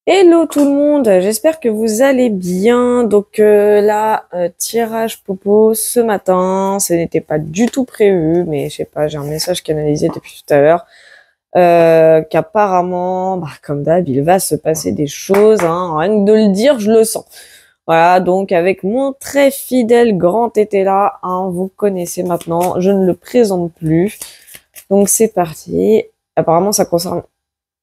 Hello tout le monde, j'espère que vous allez bien. Donc là, tirage popo ce matin, ce n'était pas du tout prévu, mais je sais pas, j'ai un message canalisé depuis tout à l'heure, qu'apparemment, bah, comme d'hab, il va se passer des choses, hein, rien que de le dire, je le sens. Voilà, donc avec mon très fidèle grand tété là, hein, vous connaissez maintenant, je ne le présente plus. Donc c'est parti. Apparemment, ça concerne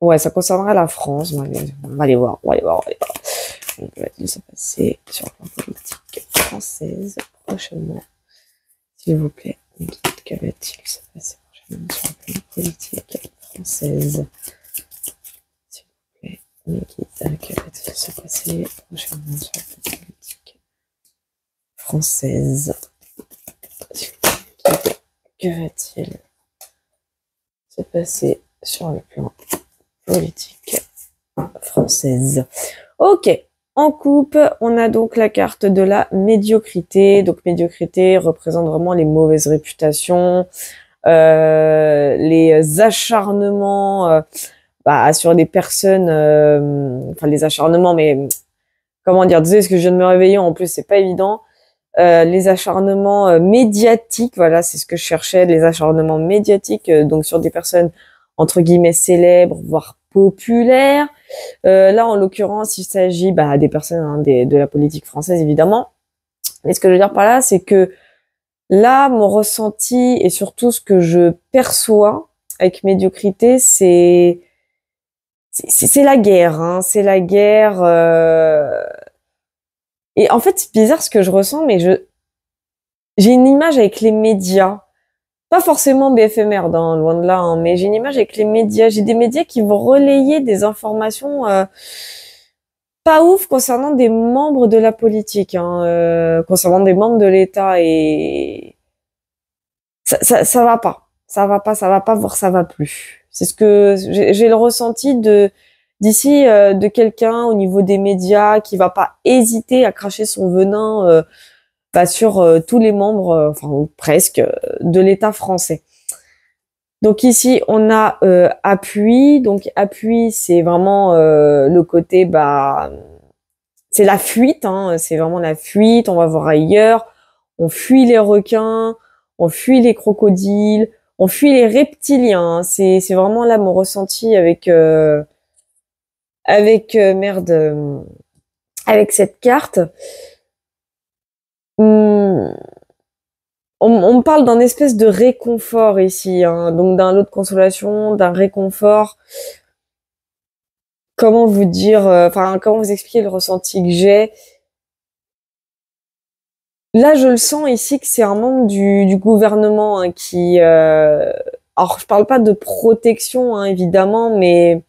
ouais, ça concernera la France. On va aller voir, on va aller voir, on va aller voir. Donc, va-t-il se passer sur la politique française prochainement? S'il vous plaît, que va-t-il se passer prochainement sur la politique française? S'il vous plaît, que va-t-il se passer prochainement sur la politique française? Que va-t-il se passer sur le plan politique française? Ok, en coupe, on a donc la carte de la médiocrité. Donc médiocrité représente vraiment les mauvaises réputations, les acharnements sur des personnes, enfin les acharnements, mais comment dire, désolé, parce que je viens de me réveiller, en plus c'est pas évident. Les acharnements médiatiques, voilà, c'est ce que je cherchais, les acharnements médiatiques, donc sur des personnes entre guillemets célèbres, voire populaires. Là, en l'occurrence, il s'agit des personnes de la politique française, évidemment. Mais ce que je veux dire par là, c'est que là, mon ressenti et surtout ce que je perçois avec médiocrité, c'est la guerre, hein, c'est la guerre. Et en fait, c'est bizarre ce que je ressens, mais j'ai une image avec les médias. Pas forcément BFM, hein, loin de là, hein, mais j'ai une image avec les médias. J'ai des médias qui vont relayer des informations pas ouf concernant des membres de la politique, hein, concernant des membres de l'État, et ça va pas. Ça va pas, voire ça va plus. C'est ce que j'ai le ressenti d'ici de quelqu'un au niveau des médias qui va pas hésiter à cracher son venin sur tous les membres, enfin ou presque, de l'État français. Donc ici on a appui. Donc appui, c'est vraiment le côté c'est la fuite, hein, c'est vraiment la fuite. On va voir ailleurs. On fuit les requins, on fuit les crocodiles, on fuit les reptiliens, hein. C'est vraiment là mon ressenti avec cette carte. Hum, on me parle d'un espèce de réconfort ici, hein, donc d'un lot de consolation, d'un réconfort. Comment vous dire, comment vous expliquer le ressenti que j'ai? Là, je le sens ici que c'est un membre du gouvernement, hein, qui. Alors, je parle pas de protection, hein, évidemment, mais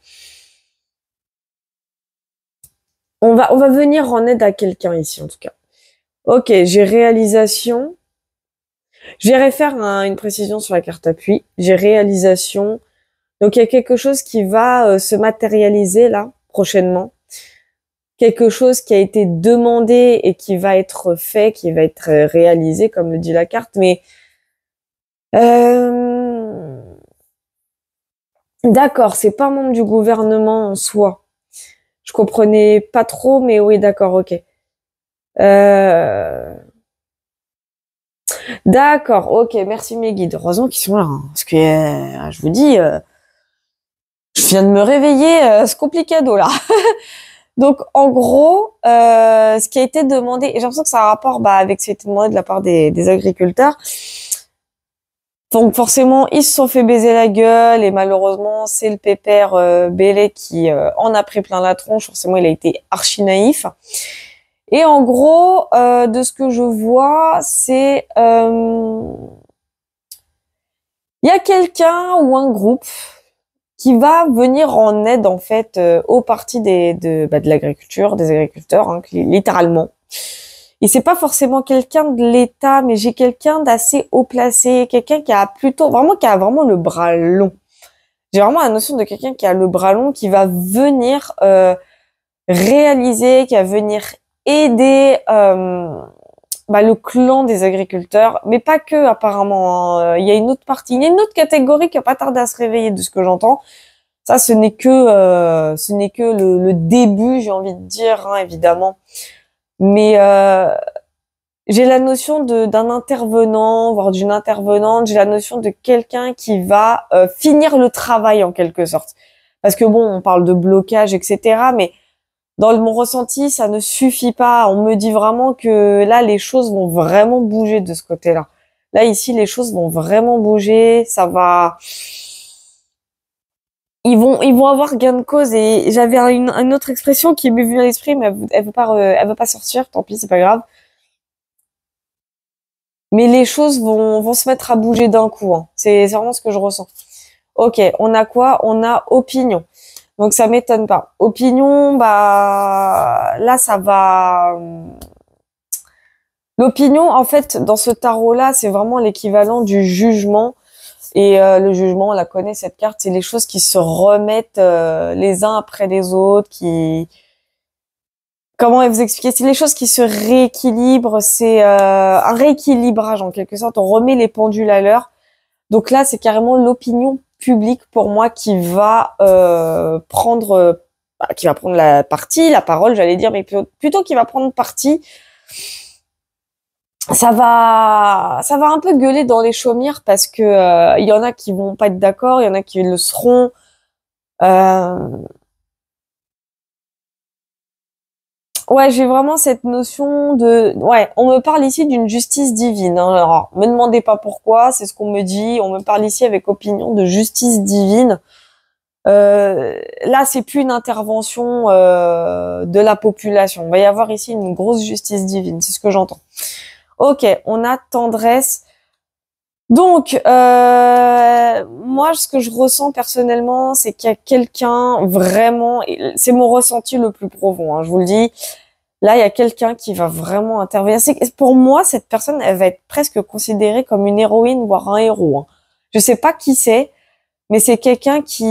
on va venir en aide à quelqu'un ici, en tout cas. Ok, j'ai réalisation. J'irai faire une précision sur la carte appui. J'ai réalisation. Donc, il y a quelque chose qui va se matérialiser là prochainement. Quelque chose qui a été demandé et qui va être fait, qui va être réalisé, comme le dit la carte. Mais euh, d'accord, c'est pas un membre du gouvernement en soi. Je comprenais pas trop, mais oui, d'accord, ok. Euh, d'accord, ok, merci mes guides. Heureusement qu'ils sont là, hein, parce que je vous dis, je viens de me réveiller, c'est complicado là. Donc en gros, ce qui a été demandé, et j'ai l'impression que ça a un rapport avec ce qui a été demandé de la part des agriculteurs. Donc forcément, ils se sont fait baiser la gueule, et malheureusement, c'est le pépère Bélé qui en a pris plein la tronche. Forcément, il a été archi naïf. Et en gros, de ce que je vois, c'est il y a quelqu'un ou un groupe qui va venir en aide en fait aux parties de l'agriculture, des agriculteurs, hein, littéralement. Et c'est pas forcément quelqu'un de l'État, mais j'ai quelqu'un d'assez haut placé, quelqu'un qui a vraiment le bras long. J'ai vraiment la notion de quelqu'un qui a le bras long, qui va venir réaliser, qui va venir aider le clan des agriculteurs, mais pas que apparemment, hein. Il y a une autre partie, il y a une autre catégorie qui a pas tardé à se réveiller de ce que j'entends. Ça, ce n'est que le début, j'ai envie de dire, hein, évidemment. Mais j'ai la notion d'un intervenant, voire d'une intervenante. J'ai la notion de quelqu'un qui va finir le travail en quelque sorte. Parce que bon, on parle de blocage, etc. Mais dans mon ressenti, ça ne suffit pas. On me dit vraiment que là, les choses vont vraiment bouger de ce côté-là. Là, ici, les choses vont vraiment bouger. Ça va. Ils vont avoir gain de cause. Et j'avais une autre expression qui m'est venue à l'esprit, mais elle veut pas sortir. Tant pis, c'est pas grave. Mais les choses vont se mettre à bouger d'un coup, hein. C'est vraiment ce que je ressens. Ok, on a quoi? On a opinion. Donc ça m'étonne pas. Opinion, bah là ça va. L'opinion, en fait, dans ce tarot-là, c'est vraiment l'équivalent du jugement. Et le jugement, on la connaît cette carte, c'est les choses qui se remettent les uns après les autres, qui comment vous expliquer? C'est les choses qui se rééquilibrent, c'est un rééquilibrage en quelque sorte. On remet les pendules à l'heure. Donc là, c'est carrément l'opinion publique pour moi qui va prendre la parole, j'allais dire, mais plutôt qui va prendre parti. Ça va un peu gueuler dans les chaumières parce que il y en a qui vont pas être d'accord, il y en a qui le seront. Euh, Ouais, j'ai vraiment cette notion de... Ouais, on me parle ici d'une justice divine, hein. Alors, me demandez pas pourquoi, c'est ce qu'on me dit. On me parle ici avec opinion de justice divine. Là, c'est plus une intervention de la population. Il va y avoir ici une grosse justice divine, c'est ce que j'entends. Ok, on a tendresse. Donc, moi, ce que je ressens personnellement, c'est qu'il y a quelqu'un vraiment... C'est mon ressenti le plus profond, hein, je vous le dis. Là, il y a quelqu'un qui va vraiment intervenir. Pour moi, cette personne, elle va être presque considérée comme une héroïne, voire un héros, hein. Je sais pas qui c'est, mais c'est quelqu'un qui...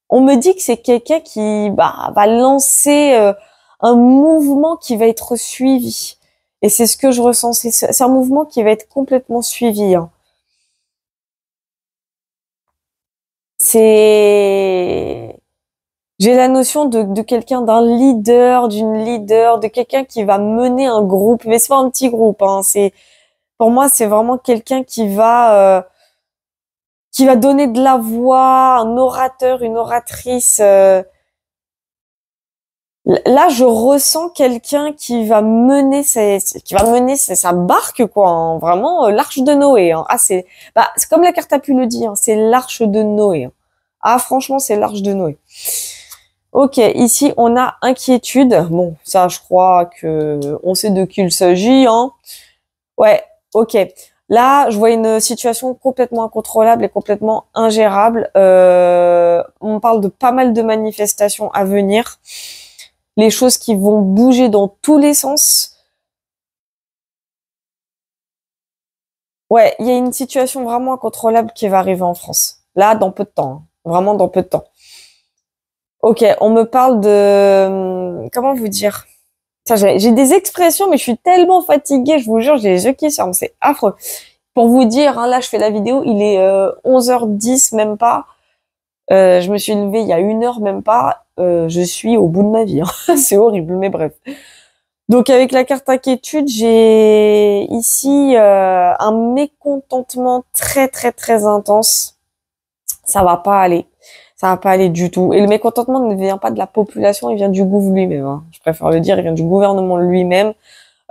On me dit que c'est quelqu'un qui va lancer un mouvement qui va être suivi. Et c'est ce que je ressens. C'est un mouvement qui va être complètement suivi, hein. C'est... J'ai la notion de quelqu'un, d'un leader, d'une leader, de quelqu'un qui va mener un groupe, mais c'est pas un petit groupe, hein. Pour moi, c'est vraiment quelqu'un qui va donner de la voix, un orateur, une oratrice. Là, je ressens quelqu'un qui va mener sa barque, quoi, hein. Vraiment, l'arche de Noé, hein. Ah, c'est comme la carte a pu le dire, hein, c'est l'arche de Noé, hein. Ah, franchement, c'est l'arche de Noé. Ok, ici on a inquiétude. Bon, ça, je crois que on sait de qui il s'agit, hein. Ouais, ok. Là, je vois une situation complètement incontrôlable et complètement ingérable. On parle de pas mal de manifestations à venir, les choses qui vont bouger dans tous les sens. Ouais, il y a une situation vraiment incontrôlable qui va arriver en France. Là, dans peu de temps, hein. Vraiment dans peu de temps. Ok, on me parle de... Comment vous dire? J'ai des expressions, mais je suis tellement fatiguée, je vous jure, j'ai les yeux qui sortent, c'est affreux. Pour vous dire, hein, là, je fais la vidéo, il est 11h10, même pas. Je me suis levée il y a 1 heure, même pas. Je suis au bout de ma vie, hein. C'est horrible, mais bref. Donc, avec la carte inquiétude, j'ai ici un mécontentement très, très, très intense. Ça va pas aller. Ça va pas aller du tout. Et le mécontentement ne vient pas de la population, il vient du gouv lui-même, hein. Je préfère le dire, il vient du gouvernement lui-même.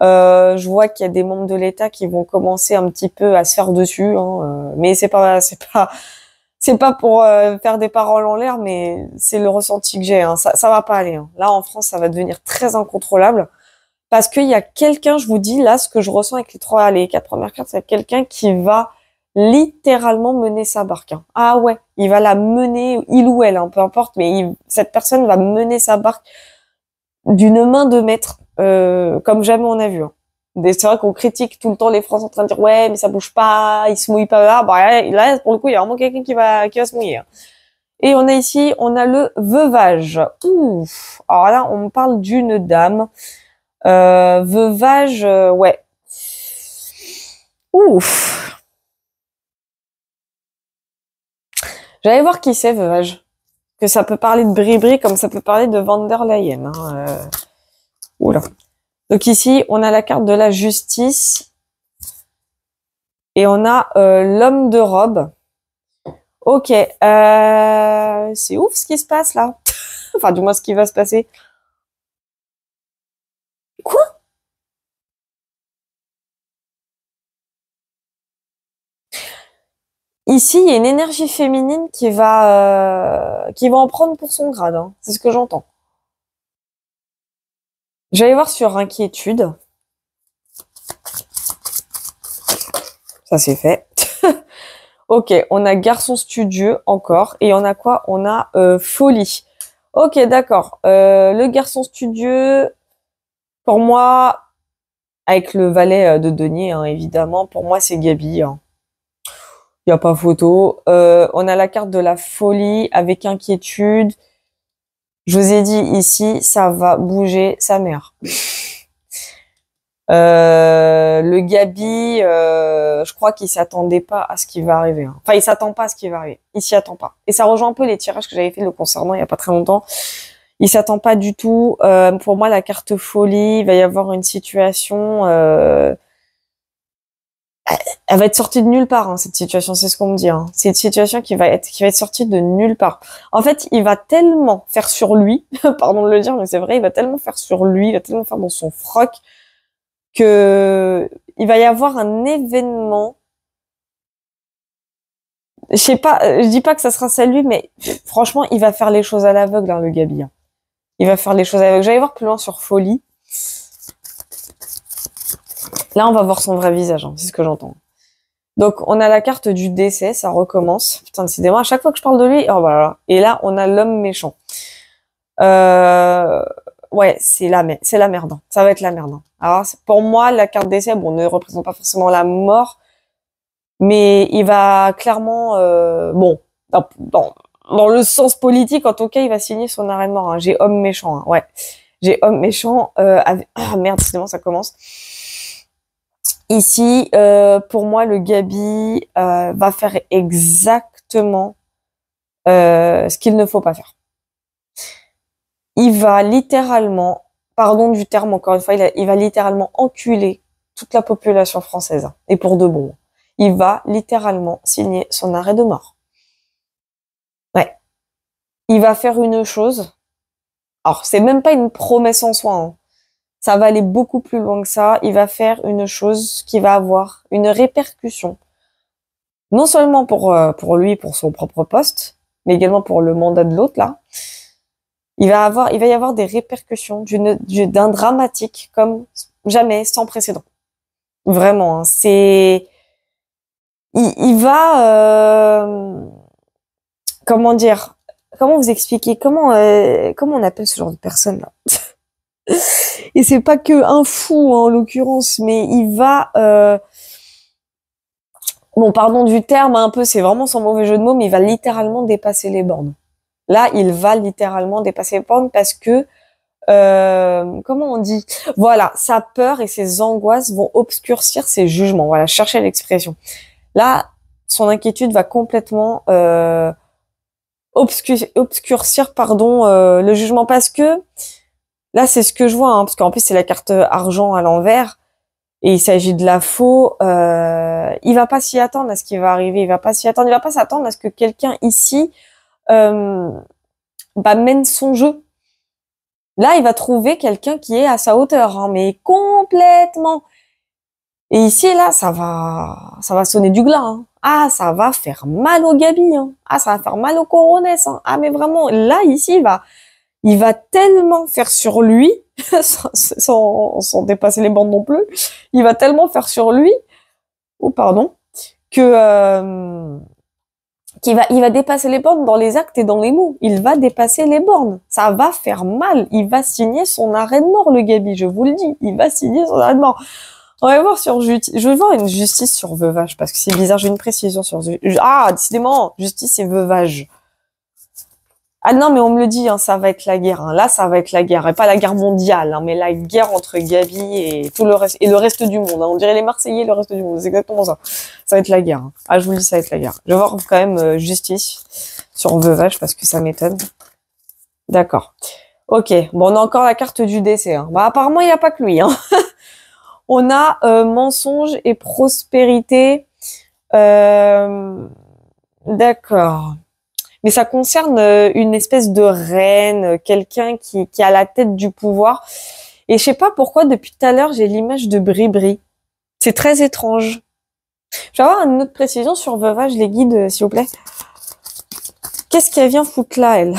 Je vois qu'il y a des membres de l'État qui vont commencer un petit peu à se faire dessus, hein, mais c'est pas pour faire des paroles en l'air, mais c'est le ressenti que j'ai, hein. Ça va pas aller, hein. Là, en France, ça va devenir très incontrôlable parce qu'il y a quelqu'un, je vous dis là, ce que je ressens avec les 4 premières cartes, c'est quelqu'un qui va littéralement mener sa barque, hein. Ah ouais, il va la mener, il ou elle, hein, peu importe, mais cette personne va mener sa barque d'une main de maître, comme jamais on a vu, hein. C'est vrai qu'on critique tout le temps les Français en train de dire ouais mais ça bouge pas, ils se mouillent pas là. Bah là pour le coup il y a vraiment quelqu'un qui va se mouiller, hein. Et on a le veuvage. Ouf. Alors là on me parle d'une dame. Veuvage, ouais. Ouf. J'allais voir qui c'est, Veuvage. Que ça peut parler de Bribri comme ça peut parler de Van der Leyen. Hein. Oula. Donc ici, on a la carte de la justice. Et on a l'homme de robe. Ok. C'est ouf ce qui se passe là. Enfin, du moins ce qui va se passer. Quoi? Ici, il y a une énergie féminine qui va en prendre pour son grade. Hein. C'est ce que j'entends. Je vais aller voir sur inquiétude. Ça, c'est fait. Ok, on a garçon studieux encore. Et on a quoi? On a folie. Ok, d'accord. Le garçon studieux, pour moi, avec le valet de denier, hein, évidemment, pour moi, c'est Gabi. Hein. Il n'y a pas photo. On a la carte de la folie avec inquiétude. Je vous ai dit ici, ça va bouger sa mère. Le Gabi, je crois qu'il s'attendait pas à ce qui va arriver. Hein. Enfin, il s'attend pas à ce qui va arriver. Il s'y attend pas. Et ça rejoint un peu les tirages que j'avais fait le concernant il y a pas très longtemps. Il s'attend pas du tout. Pour moi, la carte folie, il va y avoir une situation. Elle va être sortie de nulle part, hein, cette situation. C'est ce qu'on me dit. Hein. C'est une situation qui va être sortie de nulle part. En fait, il va tellement faire sur lui, pardon de le dire, mais c'est vrai, il va tellement faire sur lui, il va tellement faire dans son froc que il va y avoir un événement. Je sais pas, je dis pas que ça sera ça lui, mais franchement, il va faire les choses à l'aveugle, hein, le Gabi. Hein. Il va faire les choses à l'aveugle. J'allais voir plus loin sur folie. Là, on va voir son vrai visage, hein, c'est ce que j'entends. Donc, on a la carte du décès, ça recommence. Putain, décidément, à chaque fois que je parle de lui, oh voilà. Et là, on a l'homme méchant. Ouais, c'est la merde. Hein. Ça va être la merde. Hein. Alors, pour moi, la carte décès, bon, ne représente pas forcément la mort, mais il va clairement, bon, dans le sens politique, en tout cas, il va signer son arrêt de mort. Hein. J'ai homme méchant. Hein. Ouais, j'ai homme méchant. Ah merde, décidément, ça commence. Ici, pour moi, le Gabi va faire exactement ce qu'il ne faut pas faire. Il va littéralement, pardon du terme encore une fois, il va littéralement enculer toute la population française. Hein, et pour de bon. Il va littéralement signer son arrêt de mort. Ouais. Il va faire une chose. Alors, c'est même pas une promesse en soi. Hein. Ça va aller beaucoup plus loin que ça. Il va faire une chose qui va avoir une répercussion. Non seulement pour lui, pour son propre poste, mais également pour le mandat de l'autre, là. Il va y avoir des répercussions d'un dramatique comme jamais, sans précédent. Vraiment, hein, il va, comment dire, comment vous expliquer, comment on appelle ce genre de personne là? Et c'est pas que un fou hein, en l'occurrence, mais il va, bon, pardon du terme, un peu, c'est vraiment sans mauvais jeu de mots, mais il va littéralement dépasser les bornes. Là, il va littéralement dépasser les bornes parce que, comment on dit? Voilà, sa peur et ses angoisses vont obscurcir ses jugements. Voilà, cherchez l'expression. Là, son inquiétude va complètement obscurcir, pardon, le jugement parce que là, c'est ce que je vois, hein, parce qu'en plus c'est la carte argent à l'envers et il s'agit de la faux. Il va pas s'y attendre à ce qui va arriver. Il va pas s'attendre à ce que quelqu'un ici mène son jeu. Là, il va trouver quelqu'un qui est à sa hauteur, hein, mais complètement. Et ici, là, ça va sonner du glas. Hein. Ah, ça va faire mal au Gabi. Hein. Ah, ça va faire mal au Coronès. Hein. Ah, mais vraiment, là, ici, il va tellement faire sur lui, sans dépasser les bandes non plus. Il va tellement faire sur lui, que il va dépasser les bornes dans les actes et dans les mots. Il va dépasser les bornes. Ça va faire mal. Il va signer son arrêt de mort, le Gabi, je vous le dis. Il va signer son arrêt de mort. On va voir sur justice. Je vais voir une justice sur veuvage, parce que c'est bizarre, j'ai une précision sur... Ah, décidément, justice et veuvage. Ah non, mais on me le dit, hein, ça va être la guerre. Hein. Là, ça va être la guerre. Et pas la guerre mondiale, hein, mais la guerre entre Gabi et tout le reste, et le reste du monde. Hein. On dirait les Marseillais et le reste du monde. C'est exactement ça. Ça va être la guerre. Hein. Ah, je vous le dis, ça va être la guerre. Je vais voir quand même justice sur Veuvage parce que ça m'étonne. D'accord. Ok. Bon, on a encore la carte du décès. Hein. Bah, apparemment, il n'y a pas que lui. Hein. On a mensonge et prospérité. D'accord. Mais ça concerne une espèce de reine, quelqu'un qui a la tête du pouvoir. Et je sais pas pourquoi, depuis tout à l'heure, j'ai l'image de Bribri. C'est très étrange. Je vais avoir une autre précision sur Veuvage, les guides, s'il vous plaît. Qu'est-ce qu'elle vient foutre là, elle?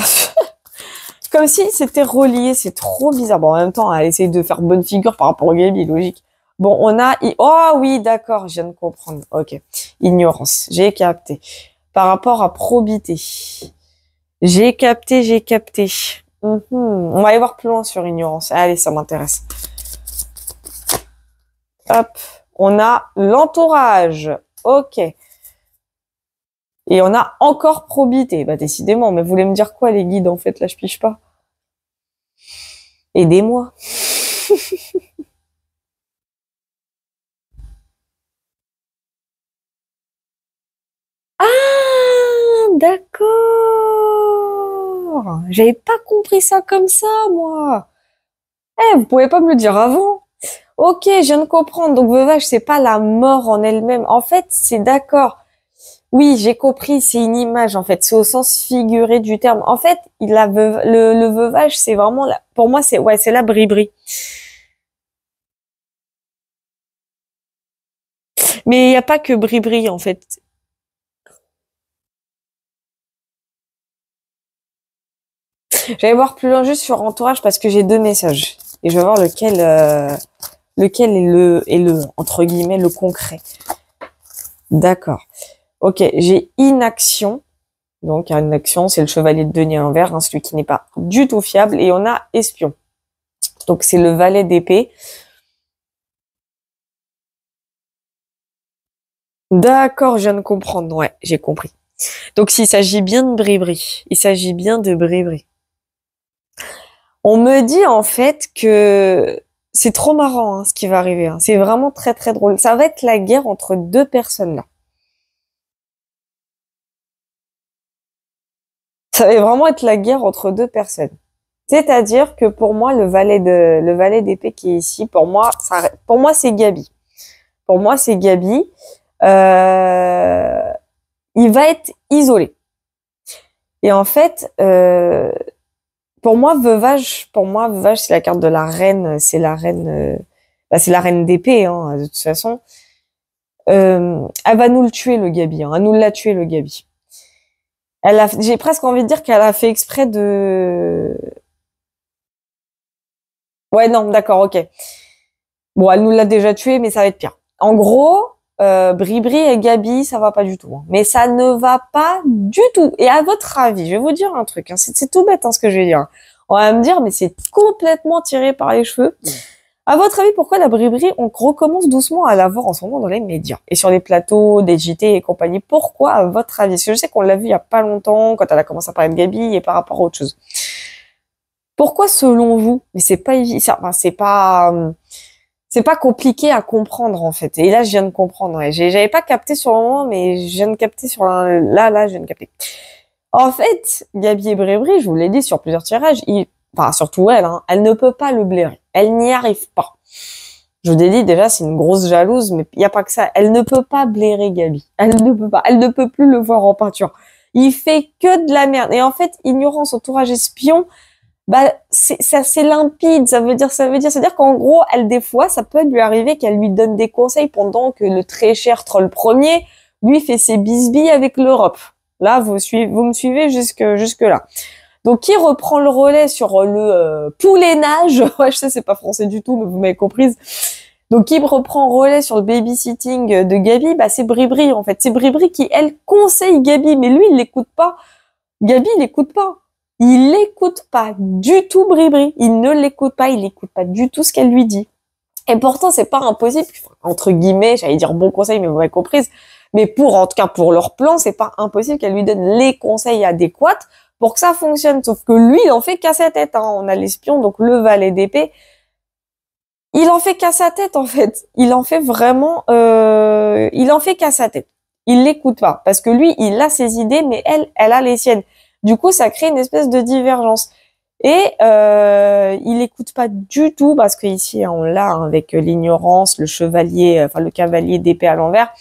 Comme si c'était relié, c'est trop bizarre. Bon, en même temps, elle essaye de faire bonne figure par rapport au Gabi, logique. Bon, on a... Oh oui, d'accord, je viens de comprendre. Ok. Ignorance, j'ai capté. Par rapport à probité. J'ai capté, j'ai capté. On va aller voir plus loin sur ignorance. Allez, ça m'intéresse. Hop. On a l'entourage. Ok. Et on a encore probité. Bah, décidément. Mais vous voulez me dire quoi, les guides, en fait? Là, je piche pas. Aidez-moi. Ah, d'accord. J'avais pas compris ça comme ça, moi. Eh, vous pouvez pas me le dire avant. Ok, je viens de comprendre. Donc, veuvage, c'est pas la mort en elle-même. En fait, c'est d'accord. Oui, j'ai compris. C'est une image, en fait. C'est au sens figuré du terme. En fait, le veuvage, c'est vraiment, pour moi, c'est la bribri. Mais il n'y a pas que bribri, en fait. J'allais voir plus loin juste sur entourage parce que j'ai deux messages. Et je vais voir lequel est le, entre guillemets, le concret. D'accord. Ok, j'ai inaction. Donc, inaction, c'est le chevalier de denier envers, hein, celui qui n'est pas du tout fiable. Et on a espion. Donc, c'est le valet d'épée. D'accord, je viens de comprendre. Ouais, j'ai compris. Donc, s'il s'agit bien de bribri. Il s'agit bien de bribri. On me dit, en fait, que c'est trop marrant, hein, ce qui va arriver. Hein. C'est vraiment très, très drôle. Ça va être la guerre entre deux personnes, là. Ça va vraiment être la guerre entre deux personnes. C'est-à-dire que pour moi, le valet d'épée qui est ici, pour moi, c'est Gabi. Pour moi, c'est Gabi. Euh, il va être isolé. Et en fait, pour moi, Veuvage, c'est la carte de la reine, c'est la reine d'épée, hein, de toute façon. Elle va nous le tuer, le Gabi, hein, elle nous l'a tué, le Gabi. J'ai presque envie de dire qu'elle a fait exprès de, ouais, non, d'accord, ok. Bon, elle nous l'a déjà tué, mais ça va être pire. En gros, Bribri et Gabi, ça va pas du tout. Hein. Mais ça ne va pas du tout. Et à votre avis, je vais vous dire un truc. Hein, c'est tout bête hein, ce que je vais dire. On va me dire, mais c'est complètement tiré par les cheveux. À votre avis, pourquoi la Bribri, on recommence doucement à la voir en ce moment dans les médias et sur les plateaux, des JT et compagnie? Pourquoi, à votre avis? Parce que je sais qu'on l'a vu il y a pas longtemps, quand elle a commencé à parler de Gabi et par rapport à autre chose. Pourquoi, selon vous? Mais c'est pas, enfin, c'est pas compliqué à comprendre en fait. Et là, je viens de comprendre. Ouais. J'avais pas capté sur le moment, mais je viens de capter sur là, je viens de capter. En fait, Gabi et Brébry, je vous l'ai dit sur plusieurs tirages, enfin surtout elle, hein, elle ne peut pas le blairer. Elle n'y arrive pas. Je vous l'ai dit déjà, c'est une grosse jalouse, mais il y a pas que ça. Elle ne peut pas blairer Gabi. Elle ne peut pas. Elle ne peut plus le voir en peinture. Il fait que de la merde. Et en fait, ignorance, entourage, espion. Bah, c'est limpide, c'est-à-dire qu'en gros, elle, des fois, ça peut lui arriver qu'elle lui donne des conseils pendant que le très cher troll premier, lui, fait ses bisbilles avec l'Europe. Là, vous me suivez jusque là. Donc, qui reprend le relais sur le poulénage? Ouais, je sais, c'est pas français du tout, mais vous m'avez comprise. Donc, qui reprend relais sur le babysitting de Gabi? Bah, c'est Bribri, en fait. C'est Bribri qui, elle, conseille Gabi, mais lui, il l'écoute pas. Gabi, il l'écoute pas. Il l'écoute pas du tout, Bribri. Il ne l'écoute pas. Il n'écoute pas du tout ce qu'elle lui dit. Et pourtant, c'est pas impossible, entre guillemets, j'allais dire bon conseil, mais vous m'avez comprise. Mais en tout cas, pour leur plan, c'est pas impossible qu'elle lui donne les conseils adéquats pour que ça fonctionne. Sauf que lui, il en fait qu'à sa tête. Hein. On a l'espion, donc le valet d'épée. Il en fait qu'à sa tête, en fait. Il en fait vraiment... il en fait qu'à sa tête. Il l'écoute pas. Parce que lui, il a ses idées, mais elle a les siennes. Du coup, ça crée une espèce de divergence. Et il écoute pas du tout, parce que ici, on l'a hein, avec l'ignorance, le chevalier, enfin le cavalier d'épée à l'envers.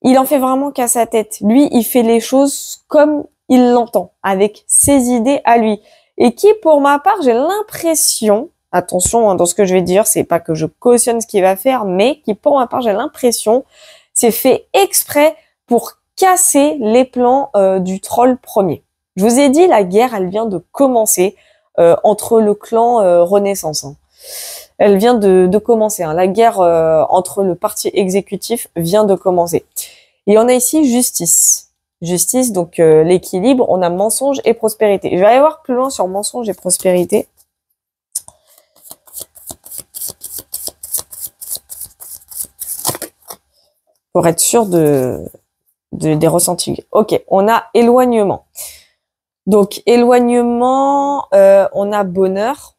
Il en fait vraiment qu'à sa tête. Lui, il fait les choses comme il l'entend, avec ses idées à lui. Et qui, pour ma part, j'ai l'impression, attention hein, dans ce que je vais dire, c'est pas que je cautionne ce qu'il va faire, mais qui, pour ma part, j'ai l'impression, c'est fait exprès pour casser les plans du troll premier. Je vous ai dit, la guerre, elle vient de commencer entre le clan Renaissance. Hein. Elle vient de commencer. Hein. La guerre entre le parti exécutif vient de commencer. Et on a ici justice. Justice, donc l'équilibre. On a mensonge et prospérité. Je vais aller voir plus loin sur mensonge et prospérité. Pour être sûr des ressentis. Ok, on a éloignement. Donc, éloignement, on a bonheur.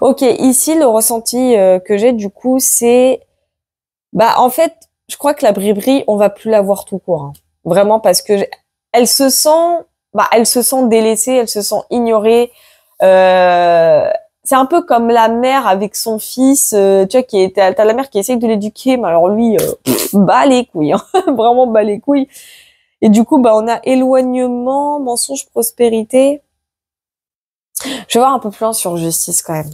Ok, ici, le ressenti que j'ai, du coup, c'est... Bah, en fait, je crois que la Bribri, on va plus la voir tout court. Hein. Vraiment, parce que elle se sent délaissée, elle se sent ignorée. C'est un peu comme la mère avec son fils, tu vois, t'as la mère qui essaye de l'éduquer, mais alors lui, bat les couilles, hein. Vraiment bat les couilles. Et du coup, bah, on a éloignement, mensonge, prospérité. Je vais voir un peu plus loin sur justice quand même.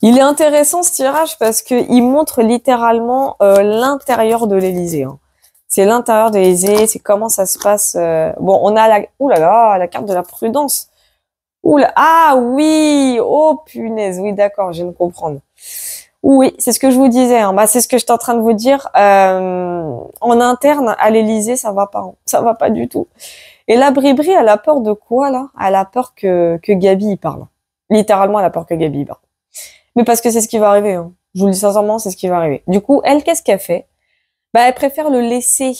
Il est intéressant ce tirage parce que il montre littéralement l'intérieur de l'Élysée. Hein. C'est l'intérieur de l'Élysée, c'est comment ça se passe. Bon, on a la carte de la prudence. Oula, ah oui, oh punaise, oui d'accord, je viens de comprendre. Oui, c'est ce que je vous disais. Hein. Bah, c'est ce que j'étais en train de vous dire. En interne, à l'Élysée, ça va pas. Hein. Ça va pas du tout. Et la Bribri, elle a peur de quoi, là? Elle a peur que Gabi y parle. Littéralement, elle a peur que Gabi y parle. Mais parce que c'est ce qui va arriver. Hein. Je vous le dis sincèrement, c'est ce qui va arriver. Du coup, elle, qu'est-ce qu'elle fait? Bah, elle préfère le laisser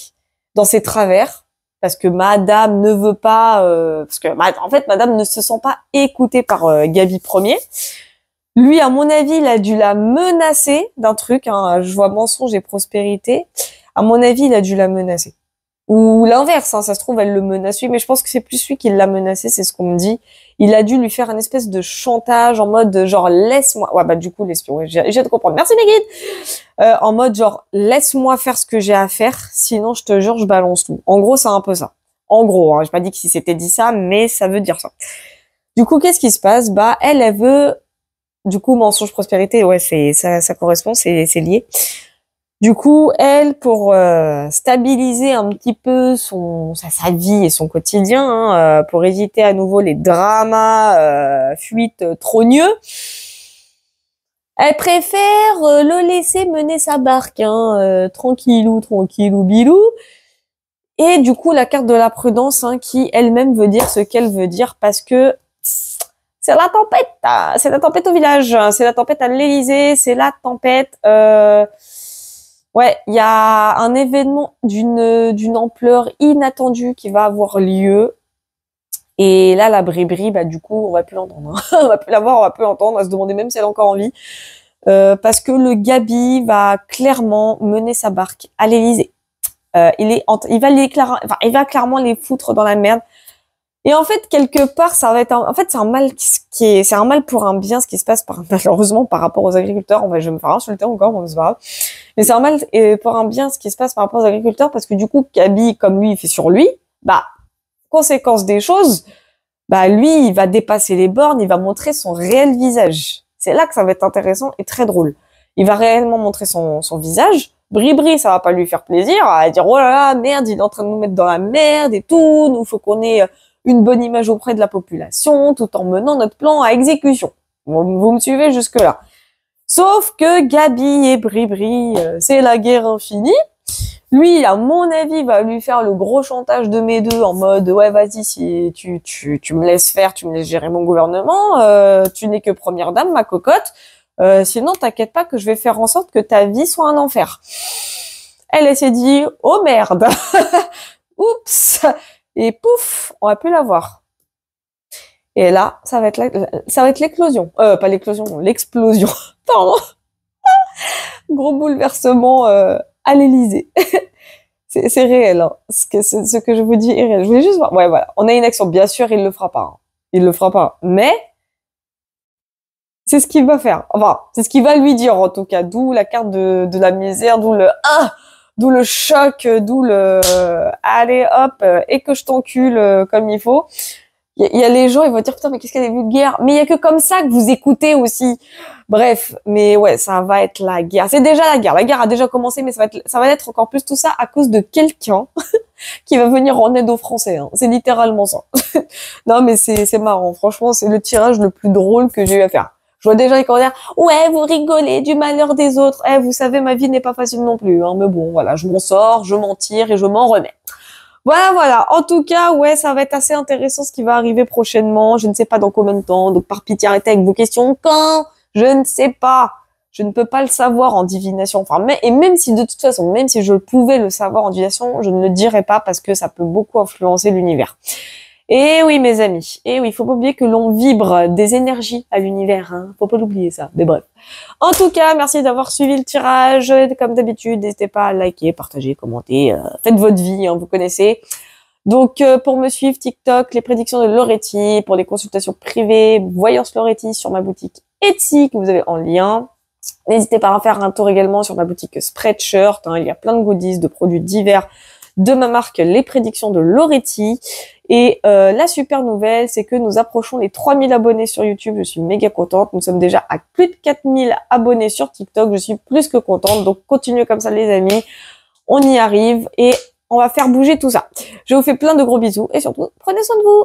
dans ses travers. Parce que Madame ne veut pas... en fait, Madame ne se sent pas écoutée par Gabi Ier. Lui, à mon avis, il a dû la menacer d'un truc. Hein, je vois mensonge et prospérité. À mon avis, il a dû la menacer. Ou l'inverse, hein, ça se trouve, elle le menace lui. Mais je pense que c'est plus lui qui l'a menacé, c'est ce qu'on me dit. Il a dû lui faire une espèce de chantage en mode genre laisse-moi... Ouais, bah du coup, l'espion, ouais, j'ai de comprendre. Merci mes guides. En mode genre laisse-moi faire ce que j'ai à faire, sinon je te jure, je balance tout. En gros, c'est un peu ça. En gros, hein, j'ai pas dit que si c'était dit ça, mais ça veut dire ça. Du coup, qu'est-ce qui se passe? Bah, elle veut... Du coup, mensonge, prospérité, ouais, ça correspond, c'est lié. Du coup, elle, pour stabiliser un petit peu sa vie et son quotidien, hein, pour éviter à nouveau les dramas, fuites trogneux, elle préfère le laisser mener sa barque, hein, tranquillou, bilou. Et du coup, la carte de la prudence, hein, qui elle-même veut dire ce qu'elle veut dire, parce que c'est la tempête au village, c'est la tempête à l'Élysée, c'est la tempête. Ouais, il y a un événement d'une ampleur inattendue qui va avoir lieu. Et là, la Bribri, bah du coup, on va plus l'entendre. Hein. On va plus la voir, on va plus l'entendre. On va se demander même si elle est encore en vie, parce que le Gabi va clairement mener sa barque à l'Élysée. Il va clairement les foutre dans la merde. Et en fait, quelque part, ça va être c'est un mal c'est un mal pour un bien, ce qui se passe malheureusement par rapport aux agriculteurs. Je vais me faire insulter encore, mais c'est pas grave. Mais c'est un mal pour un bien, ce qui se passe par rapport aux agriculteurs, parce que du coup, Gabi, comme lui, il fait sur lui, bah, conséquence des choses, bah, lui, il va dépasser les bornes, il va montrer son réel visage. C'est là que ça va être intéressant et très drôle. Il va réellement montrer son visage. Bribri, ça va pas lui faire plaisir, elle va dire, oh là là, merde, il est en train de nous mettre dans la merde et tout, nous, faut qu'on ait une bonne image auprès de la population, tout en menant notre plan à exécution. Vous me suivez jusque-là. Sauf que Gabi et Bribri, c'est la guerre infinie. Lui, à mon avis, va lui faire le gros chantage de mes deux en mode, ouais, vas-y, si tu me laisses faire, tu me laisses gérer mon gouvernement, tu n'es que première dame, ma cocotte. Sinon, t'inquiète pas que je vais faire en sorte que ta vie soit un enfer. Elle s'est dit, oh merde, oups, et pouf, on va plus la voir. Et là, ça va être l'éclosion. Pas l'éclosion, l'explosion. Pardon. Gros bouleversement à l'Élysée. C'est réel. Hein. Ce que je vous dis est réel. Je voulais juste voir. Ouais, voilà. On a une action. Bien sûr, il le fera pas. Hein. Il le fera pas. Mais c'est ce qu'il va faire. Enfin, c'est ce qu'il va lui dire en tout cas. D'où la carte de la misère, d'où le choc, d'où le allez hop et que je t'encule comme il faut. Il y a les gens, ils vont dire putain mais qu'est-ce qu'elle est vulgaire. Mais il y a que comme ça que vous écoutez aussi. Bref, mais ouais, ça va être la guerre. C'est déjà la guerre. La guerre a déjà commencé, mais ça va être encore plus tout ça à cause de quelqu'un qui va venir en aide aux Français. Hein. C'est littéralement ça. Non mais c'est marrant. Franchement, c'est le tirage le plus drôle que j'ai eu à faire. Je vois déjà les commentaires. Ouais, vous rigolez du malheur des autres. Vous savez, ma vie n'est pas facile non plus. Hein. Mais bon, voilà, je m'en sors, je m'en tire et je m'en remets. Voilà. En tout cas, ouais, ça va être assez intéressant ce qui va arriver prochainement. Je ne sais pas dans combien de temps. Donc, par pitié, arrêtez avec vos questions. Quand? Je ne sais pas. Je ne peux pas le savoir en divination. Enfin, et même si de toute façon, même si je pouvais le savoir en divination, je ne le dirais pas parce que ça peut beaucoup influencer l'univers. Et oui, mes amis. Et oui, faut pas oublier que l'on vibre des énergies à l'univers. Hein. Faut pas l'oublier ça. Mais bref. En tout cas, merci d'avoir suivi le tirage. Comme d'habitude, n'hésitez pas à liker, partager, commenter. Faites votre vie, hein, vous connaissez. Donc, pour me suivre, TikTok, les prédictions de Loretti, pour les consultations privées, Voyance Loretti sur ma boutique Etsy que vous avez en lien. N'hésitez pas à faire un tour également sur ma boutique Spreadshirt. Hein, il y a plein de goodies, de produits divers de ma marque, les prédictions de Loretti. Et la super nouvelle, c'est que nous approchons les 3000 abonnés sur YouTube. Je suis méga contente. Nous sommes déjà à plus de 4000 abonnés sur TikTok. Je suis plus que contente. Donc, continuez comme ça, les amis. On y arrive et on va faire bouger tout ça. Je vous fais plein de gros bisous et surtout, prenez soin de vous.